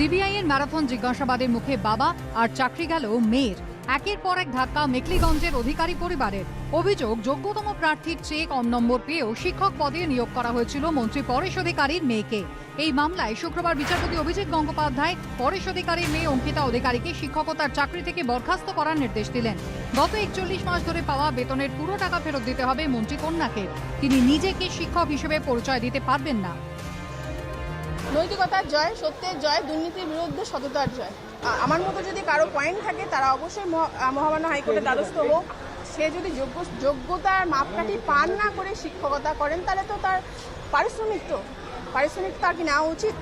CBI এর marathon জিজ্ঞাসাবাদের মুখে বাবা আর চাকরি গেল মেয়ের। একের পর এক ধাক্কা মেখলিগঞ্জের অধিকারী পরিবারের। অভিযোগ, যোগ্যতম প্রার্থীর চেয়ে কম নম্বর পেয়েও শিক্ষক পদে নিয়োগ করা হয়েছিল মন্ত্রী পরেশ অধিকারীর মেয়েকে। এই মামলায় শুক্রবার বিচারপতি অভিজিৎ গঙ্গোপাধ্যায় পরেশ অধিকারীর মেয়ে অঙ্কিতা অধিকারীকে শিক্ষকতার চাকরি থেকে বরখাস্ত করার নির্দেশ দিলেন। গত 41 মাস ধরে পাওয়া বেতনের পুরো টাকা ফেরত দিতে হবে মন্ত্রী কন্যাকে। তিনি নিজেকে শিক্ষক হিসেবে পরিচয় দিতে পারবেন না। নৈতিকতার জয়, সত্যের জয়, দুর্নীতির বিরুদ্ধে সততার জয়। আমার মতো যদি কারো পয়েন্ট থাকে তারা অবশ্যই মহামান্য হাইকোর্টের দ্বারস্থ হোক। সে যদি যোগ্যতার মাপকাঠি পান না করে শিক্ষকতা করেন তাহলে তো তার পারিশ্রমিক তার কি নেওয়া উচিত।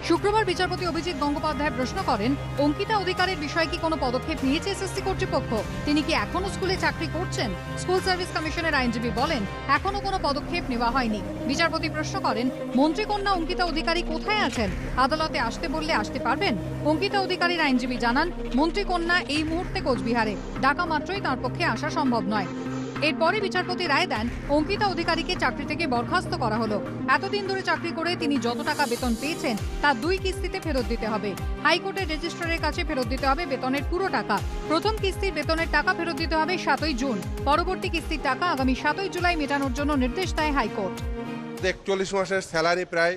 শুক্রবার বিচারপতি অভিজিৎ গঙ্গোপাধ্যায় প্রশ্ন করেন, অঙ্কিতা অধিকারের বিষয়ে কি কোনো পদক্ষেপ নিয়েছে এসএসসি কর্তৃপক্ষ? তিনি কি এখনো স্কুলে চাকরি করছেন? স্কুল সার্ভিস কমিশনের আইনজীবী বলেন, এখনো কোনো পদক্ষেপ নেওয়া হয়নি। বিচারপতি প্রশ্ন করেন, মন্ত্রী কন্যা অঙ্কিতা অধিকারী কোথায় আছেন? আদালতে আসতে বললে আসতে পারবেন? অঙ্কিতা অধিকারীর আইনজীবী জানান, মন্ত্রী কন্যা এই মুহূর্তে কোচবিহারে, ডাকা মাত্রই তার পক্ষে আসা সম্ভব নয়। এরপরে বিচারপতি রায় দেন, অঙ্কিতা অধিকারীকে চাকরি থেকে বরখাস্ত করা হলো। এতদিন ধরে চাকরি করে তিনি যত টাকা বেতন পেয়েছেন তা 2 কিস্তিতে ফেরত দিতে হবে। হাইকোর্টের রেজিস্ট্রারের কাছে ফেরত দিতে হবে বেতনের পুরো টাকা। প্রথম কিস্তির বেতনের টাকা ফেরত দিতে হবে 7ই জুন। পরবর্তী কিস্তির টাকা আগামী 7ই জুলাই মেটানোর জন্য নির্দেশ দেয় হাইকোর্ট। 41 মাসের স্যালারি প্রায়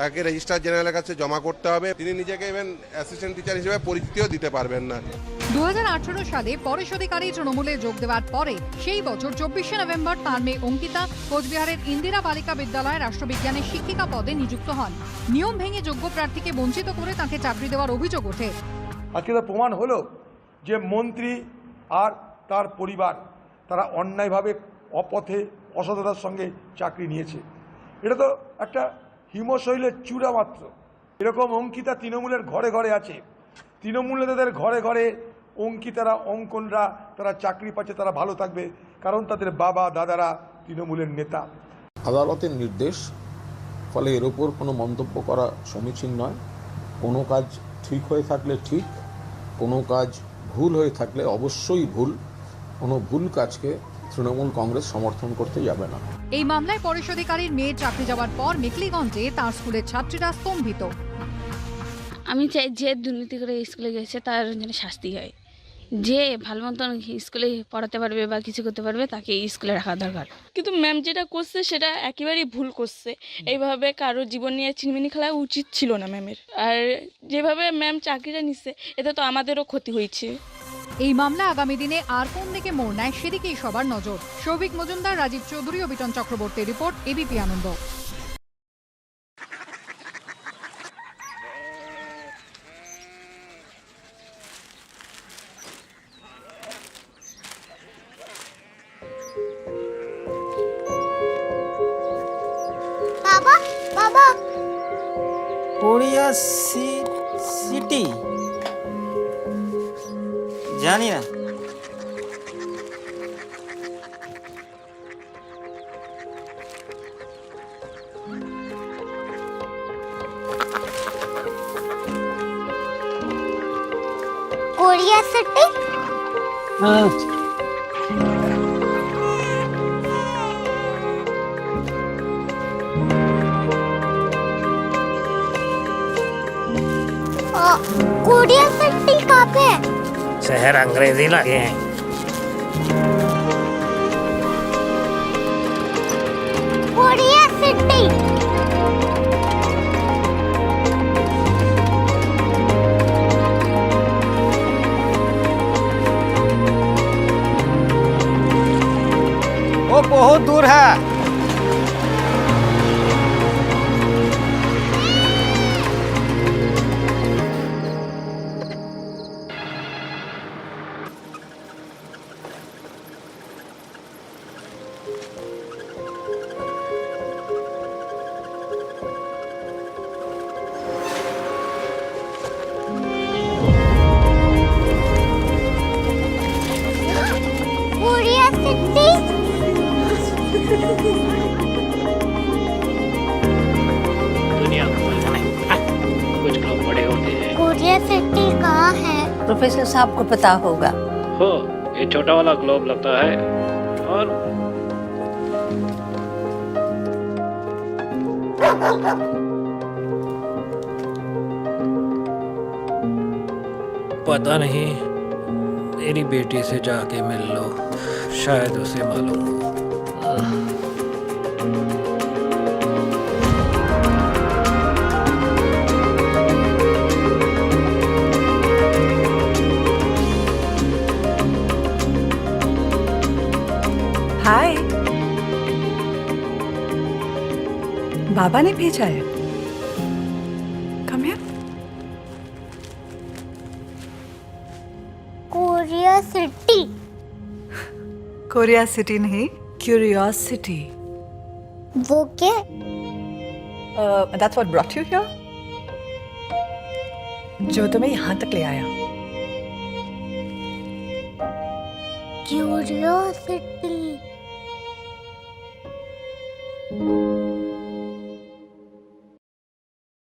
তাকে রেজিস্ট্রার জেনারেলের কাছে জমা করতে হবে। তিনি নিজেকে ইভেন অ্যাসিস্ট্যান্ট টিচার হিসেবে পরিচিতিও দিতে পারবেন না। 2018 সালে পরেশ অধিকারী তৃণমূলে যোগ দেওয়ার পরে সেই বছর 24শে নভেম্বর তাঁর মেয়ে অঙ্কিতা কোচবিহারের ইন্দিরা বালিকা বিদ্যালয়ে রাষ্ট্রবিজ্ঞানের শিক্ষিকা পদে নিযুক্ত হন। নিয়ম ভেঙে যোগ্য প্রার্থীকে বঞ্চিত করে তাকে চাকরি দেওয়ার অভিযোগ ওঠে। আজকে তো প্রমাণ হলো যে মন্ত্রী আর তার পরিবার তারা অন্যায়ভাবে অপথে অসততার সঙ্গে চাকরি নিয়েছে। এটা তো একটা হিমশৈলের চূড়া মাত্র। এরকম অঙ্কিতা তৃণমূলের ঘরে ঘরে আছে। তৃণমূলের ঘরে ঘরে অঙ্কিতারা অঙ্কনরা তারা চাকরি পাচ্ছে, তারা ভালো থাকবে, কারণ তাদের বাবা দাদারা তৃণমূলের নেতা। আদালতের নির্দেশ, ফলে এর ওপর কোনো মন্তব্য করা সমীচীন নয়। কোনো কাজ ঠিক হয়ে থাকলে ঠিক, কোনো কাজ ভুল হয়ে থাকলে অবশ্যই ভুল। কোনো ভুল কাজকে তৃণমূল কংগ্রেস সমর্থন করতে যাবে না। এই মামলায় পরেশ অধিকারীর মেয়ের চাকরি যাওয়ার পর মেখলিগঞ্জে তাঁর স্কুলের ছাত্রীরা স্তম্ভিত। আমি চাই যে দুর্নীতি করে স্কুলে গেছে তার যেন শাস্তি হয়। যে ভালো মতন স্কুলে পড়াতে পারবে বা কিছু করতে পারবে তাকে স্কুলে রাখা দরকার। কিন্তু ম্যাম যেটা করছে সেটা একেবারেই ভুল করছে। এইভাবে কারো জীবন নিয়ে ছিনিমিনি খেলা উচিত ছিল না ম্যামের। আর যেভাবে ম্যাম চাকরিটা নিচ্ছে এতে তো আমাদেরও ক্ষতি হয়েছে। এই মামলা আগামী দিনে আর কোন দিকে মোড় নেয় সেদিকেই সবার নজর। সৌভিক মজুমদার, রাজীব চৌধুরী ও বিটন চক্রবর্তীর রিপোর্ট, এবিপি আনন্দ। বাবা কোরিয়া সিটি জানি না। কোরিয়া সিটি कोरिया सिटी कहाँ पे है? शहर अंग्रेजी लगे हैं। कोरिया सिटी वो बहुत दूर है। कोरिया सिटी दुनिया को कुछ लोग बड़े होते हैं। कोरिया सिटी कहाँ है? प्रोफेसर साहब को पता होगा। हो, ये छोटा वाला ग्लोब लगता है और पता नहीं, मेरी बेटी से जाके मिल लो, शायद उसे मालूम हो। हाय, बाबा ने भेजा है। Come here. Curiosity. Korea city नहीं, क्यूरियोसिटी। वो क्या? That's what brought you here? जो तुम्हें यहाँ तक ले आया। क्यूरियोसिटी।